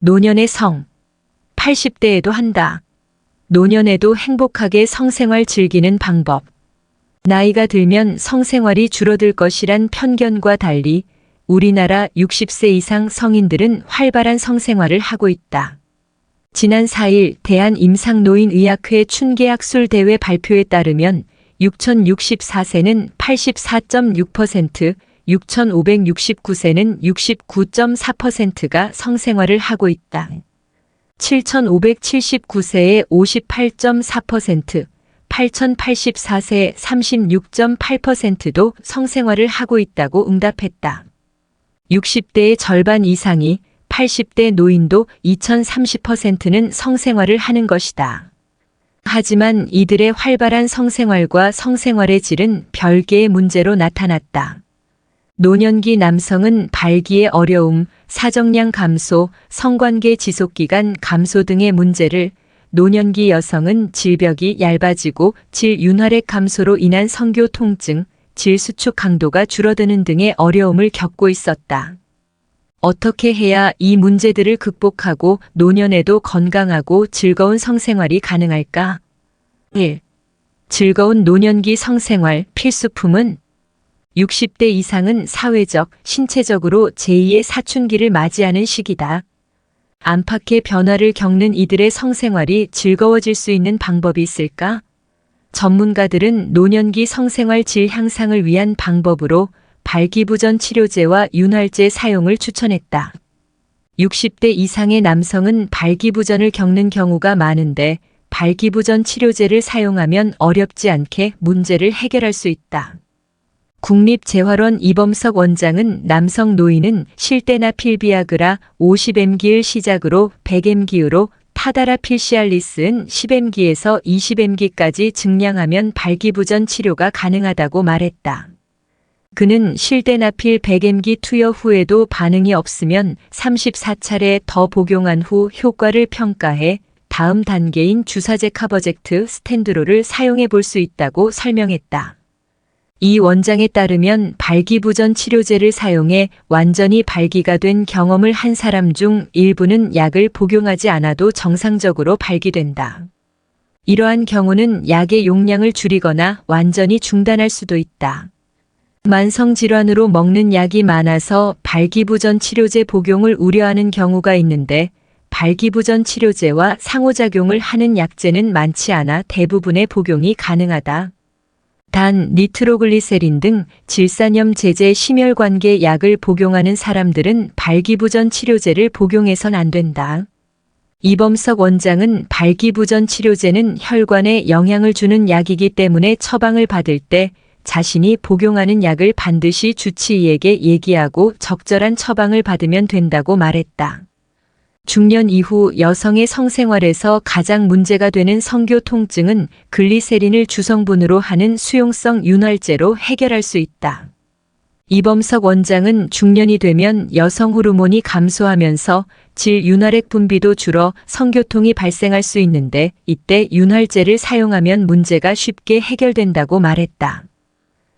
노년의 성. 80대에도 한다. 노년에도 행복하게 성생활 즐기는 방법. 나이가 들면 성생활이 줄어들 것이란 편견과 달리 우리나라 60세 이상 성인들은 활발한 성생활을 하고 있다. 지난 4일 대한임상노인의학회 춘계학술대회 발표에 따르면 6,064세는 84.6%, 6,569세는 69.4%가 성생활을 하고 있다. 7,579세의 58.4%, 8,084세의 36.8%도 성생활을 하고 있다고 응답했다. 60대의 절반 이상이 80대 노인도 2030%는 성생활을 하는 것이다. 하지만 이들의 활발한 성생활과 성생활의 질은 별개의 문제로 나타났다. 노년기 남성은 발기의 어려움, 사정량 감소, 성관계 지속기간 감소 등의 문제를, 노년기 여성은 질벽이 얇아지고 질윤활액 감소로 인한 성교 통증, 질수축 강도가 줄어드는 등의 어려움을 겪고 있었다. 어떻게 해야 이 문제들을 극복하고 노년에도 건강하고 즐거운 성생활이 가능할까? 1. 즐거운 노년기 성생활 필수품은 60대 이상은 사회적, 신체적으로 제2의 사춘기를 맞이하는 시기다. 안팎의 변화를 겪는 이들의 성생활이 즐거워질 수 있는 방법이 있을까? 전문가들은 노년기 성생활 질 향상을 위한 방법으로 발기부전 치료제와 윤활제 사용을 추천했다. 60대 이상의 남성은 발기부전을 겪는 경우가 많은데 발기부전 치료제를 사용하면 어렵지 않게 문제를 해결할 수 있다. 국립재활원 이범석 원장은 남성 노인은 실데나필 비아그라 50mg를 시작으로 100mg로 타다라필 시알리스는 10mg에서 20mg까지 증량하면 발기부전 치료가 가능하다고 말했다. 그는 실데나필 100mg 투여 후에도 반응이 없으면 34차례 더 복용한 후 효과를 평가해 다음 단계인 주사제 카버젝트 스텐드로를 사용해 볼 수 있다고 설명했다. 이 원장에 따르면 발기부전 치료제를 사용해 완전히 발기가 된 경험을 한 사람 중 일부는 약을 복용하지 않아도 정상적으로 발기된다. 이러한 경우는 약의 용량을 줄이거나 완전히 중단할 수도 있다. 만성질환으로 먹는 약이 많아서 발기부전 치료제 복용을 우려하는 경우가 있는데 발기부전 치료제와 상호작용을 하는 약제는 많지 않아 대부분의 복용이 가능하다. 단 니트로글리세린 등 질산염 제제 심혈관계 약을 복용하는 사람들은 발기부전 치료제를 복용해선 안 된다. 이범석 원장은 발기부전 치료제는 혈관에 영향을 주는 약이기 때문에 처방을 받을 때 자신이 복용하는 약을 반드시 주치의에게 얘기하고 적절한 처방을 받으면 된다고 말했다. 중년 이후 여성의 성생활에서 가장 문제가 되는 성교 통증은 글리세린을 주성분으로 하는 수용성 윤활제로 해결할 수 있다. 이범석 원장은 중년이 되면 여성 호르몬이 감소하면서 질윤활액 분비도 줄어 성교통이 발생할 수 있는데 이때 윤활제를 사용하면 문제가 쉽게 해결된다고 말했다.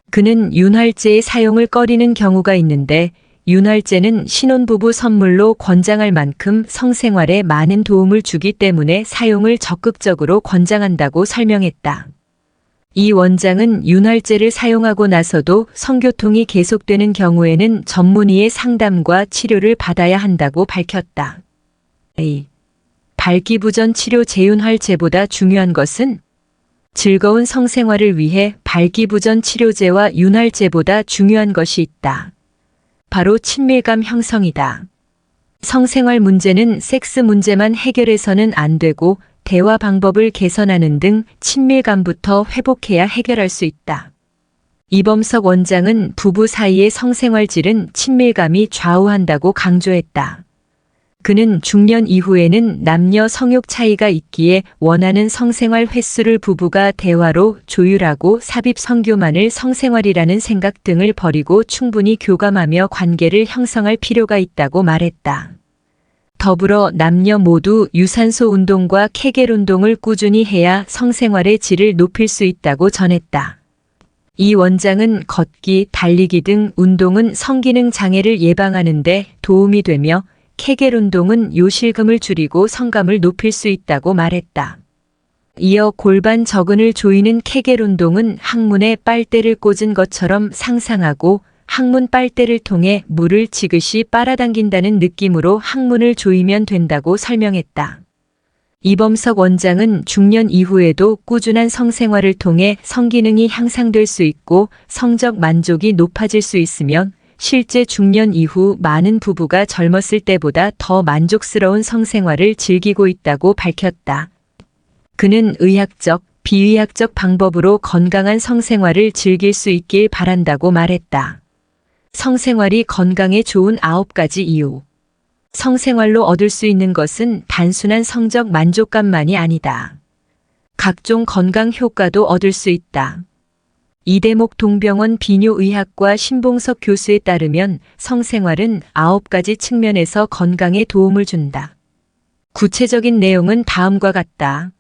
그는 윤활제의 사용을 꺼리는 경우가 있는데 윤활제는 신혼부부 선물로 권장할 만큼 성생활에 많은 도움을 주기 때문에 사용을 적극적으로 권장한다고 설명했다. 이 원장은 윤활제를 사용하고 나서도 성교통이 계속되는 경우에는 전문의의 상담과 치료를 받아야 한다고 밝혔다. 발기부전 치료 재윤활제보다 중요한 것은 즐거운 성생활을 위해 발기부전 치료제와 윤활제보다 중요한 것이 있다. 바로 친밀감 형성이다. 성생활 문제는 섹스 문제만 해결해서는 안 되고 대화 방법을 개선하는 등 친밀감부터 회복해야 해결할 수 있다. 이범석 원장은 부부 사이의 성생활 질은 친밀감이 좌우한다고 강조했다. 그는 중년 이후에는 남녀 성욕 차이가 있기에 원하는 성생활 횟수를 부부가 대화로 조율하고 삽입 성교만을 성생활이라는 생각 등을 버리고 충분히 교감하며 관계를 형성할 필요가 있다고 말했다. 더불어 남녀 모두 유산소 운동과 케겔 운동을 꾸준히 해야 성생활의 질을 높일 수 있다고 전했다. 이 원장은 걷기, 달리기 등 운동은 성기능 장애를 예방하는 데 도움이 되며 케겔 운동은 요실금을 줄이고 성감을 높일 수 있다고 말했다. 이어 골반 저근을 조이는 케겔 운동은 항문에 빨대를 꽂은 것처럼 상상하고 항문 빨대를 통해 물을 지그시 빨아당긴다는 느낌으로 항문을 조이면 된다고 설명했다. 이범석 원장은 중년 이후에도 꾸준한 성생활을 통해 성기능이 향상될 수 있고 성적 만족이 높아질 수 있으며 실제 중년 이후 많은 부부가 젊었을 때보다 더 만족스러운 성생활을 즐기고 있다고 밝혔다. 그는 의학적, 비의학적 방법으로 건강한 성생활을 즐길 수 있길 바란다고 말했다. 성생활이 건강에 좋은 9가지 이유. 성생활로 얻을 수 있는 것은 단순한 성적 만족감만이 아니다. 각종 건강 효과도 얻을 수 있다. 이대목 동병원 비뇨의학과 신봉석 교수에 따르면 성생활은 9가지 측면에서 건강에 도움을 준다. 구체적인 내용은 다음과 같다.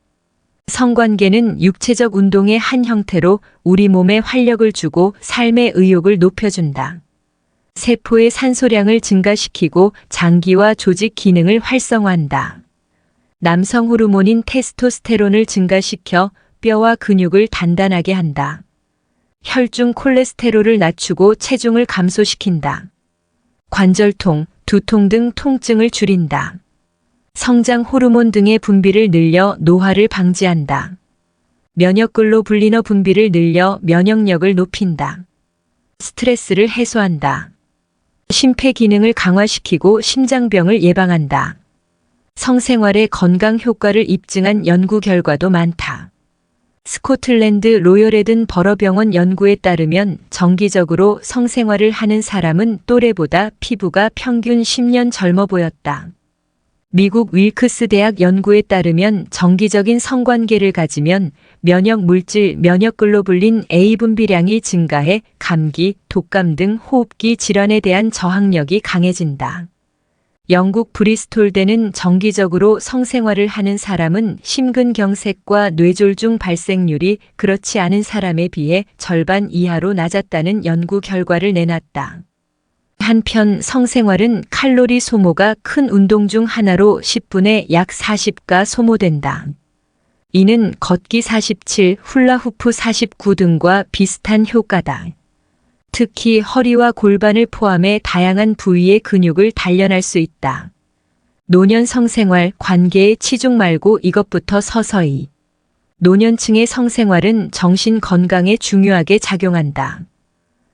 성관계는 육체적 운동의 한 형태로 우리 몸에 활력을 주고 삶의 의욕을 높여준다. 세포의 산소량을 증가시키고 장기와 조직 기능을 활성화한다. 남성 호르몬인 테스토스테론을 증가시켜 뼈와 근육을 단단하게 한다. 혈중 콜레스테롤을 낮추고 체중을 감소시킨다. 관절통, 두통 등 통증을 줄인다. 성장 호르몬 등의 분비를 늘려 노화를 방지한다. 면역글로불리너 분비를 늘려 면역력을 높인다. 스트레스를 해소한다. 심폐 기능을 강화시키고 심장병을 예방한다. 성생활의 건강 효과를 입증한 연구 결과도 많다. 스코틀랜드 로열 에든 버러 병원 연구에 따르면 정기적으로 성생활을 하는 사람은 또래보다 피부가 평균 10년 젊어 보였다. 미국 윌크스 대학 연구에 따르면 정기적인 성관계를 가지면 면역 물질 면역글로불린 A 분비량이 증가해 감기, 독감 등 호흡기 질환에 대한 저항력이 강해진다. 영국 브리스톨대는 정기적으로 성생활을 하는 사람은 심근경색과 뇌졸중 발생률이 그렇지 않은 사람에 비해 절반 이하로 낮았다는 연구 결과를 내놨다. 한편 성생활은 칼로리 소모가 큰 운동 중 하나로 10분에 약 40가 소모된다. 이는 걷기 47, 훌라후프 49 등과 비슷한 효과다. 특히 허리와 골반을 포함해 다양한 부위의 근육을 단련할 수 있다. 노년 성생활, 관계에 치중 말고 이것부터 서서히. 노년층의 성생활은 정신 건강에 중요하게 작용한다.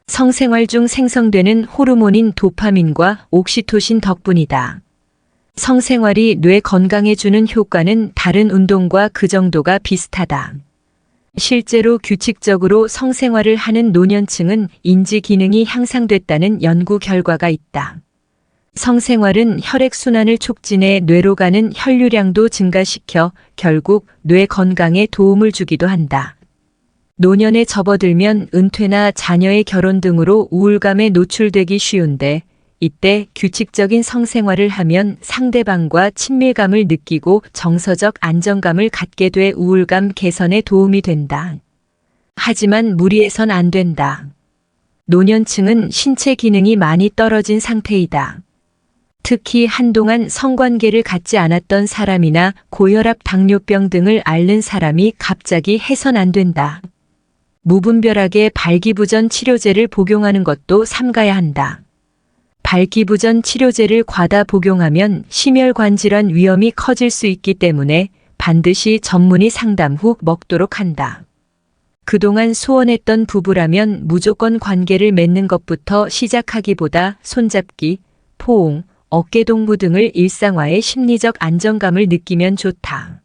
성생활 중 생성되는 호르몬인 도파민과 옥시토신 덕분이다. 성생활이 뇌 건강에 주는 효과는 다른 운동과 그 정도가 비슷하다. 실제로 규칙적으로 성생활을 하는 노년층은 인지 기능이 향상됐다는 연구 결과가 있다. 성생활은 혈액순환을 촉진해 뇌로 가는 혈류량도 증가시켜 결국 뇌 건강에 도움을 주기도 한다. 노년에 접어들면 은퇴나 자녀의 결혼 등으로 우울감에 노출되기 쉬운데 이때 규칙적인 성생활을 하면 상대방과 친밀감을 느끼고 정서적 안정감을 갖게 돼 우울감 개선에 도움이 된다. 하지만 무리해선 안 된다. 노년층은 신체 기능이 많이 떨어진 상태이다. 특히 한동안 성관계를 갖지 않았던 사람이나 고혈압, 당뇨병 등을 앓는 사람이 갑자기 해선 안 된다. 무분별하게 발기부전 치료제를 복용하는 것도 삼가야 한다. 발기부전 치료제를 과다 복용하면 심혈관 질환 위험이 커질 수 있기 때문에 반드시 전문의 상담 후 먹도록 한다. 그동안 소원했던 부부라면 무조건 관계를 맺는 것부터 시작하기보다 손잡기, 포옹, 어깨동무 등을 일상화해 심리적 안정감을 느끼면 좋다.